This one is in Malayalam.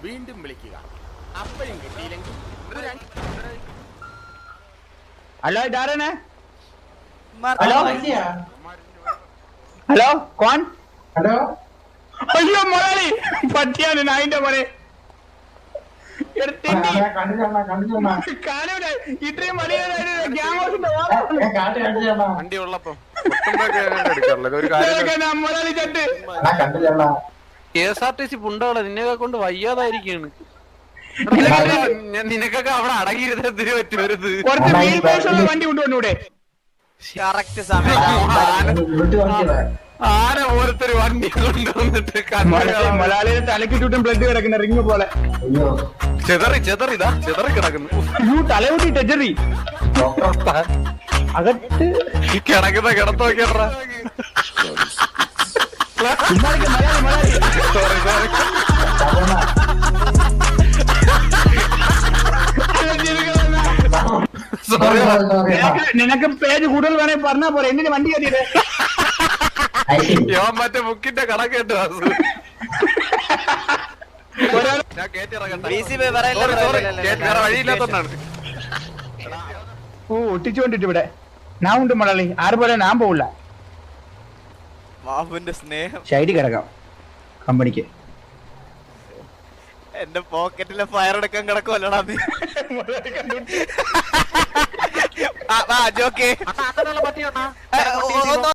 വീണ്ടും വിളിക്കുക. അപ്പോഴും കിട്ടിയില്ലെങ്കിൽ हेलो इधर है हेलो हेलो कौन हेलो अयो मराली പട്ടിയാണ് നായിന്റെ പോലെ ഇത്രയും വണ്ടി ഉള്ളപ്പോ മലയാളി ചട്ട് KSRTC പുണ്ടകളെ നിന്നെയൊക്കെ കൊണ്ട് വയ്യാതായിരിക്കാണ്. നിനക്കൊക്കെ അവിടെ അടങ്ങിയിരുന്നതിന് പറ്റുമരുത്. കുറച്ച് വീൽ ബേസുള്ള വണ്ടി കൊണ്ടുവന്നൂടെ? കറക്റ്റ് സമയം ആന ഓരോരുത്തർ വണ്ടി കൊണ്ടുവന്നിട്ട് മലയാളിയുടെ തലക്കിട്ടും ബ്ലഡ് കിടക്കുന്ന റിങ് പോലെ ചെതറി കിടക്കുന്നു. തലയൂട്ടി ടെജറി അകത്ത് കിടക്കുന്ന കിടത്തോക്കേട്ടാ. നിനക്ക് പേജ് കൂടുതൽ വേണേ പറഞ്ഞാ പോലെ എന്തിന് വണ്ടി കയറിയത്? മറ്റേ ബുക്കിന്റെ കണക്കേട്ട് ഞാൻ കേട്ടിറങ്ങട്ടെ. വഴിയില്ലാത്തോണ്ടാണ്. ഓ ഒട്ടിച്ചുകൊണ്ടിട്ട് ഇവിടെ ഞാൻ ഉണ്ട് മലയാളി ആര് പോലെ ഞാൻ പോവില്ല. ബാബുവിന്റെ സ്നേഹം സൈഡിൽ കിടക്കാം കമ്പനിക്ക്. എന്റെ പോക്കറ്റിലെ ഫയർ എടുക്കാൻ കിടക്കുമല്ലടാ നീ. ജോക്കേ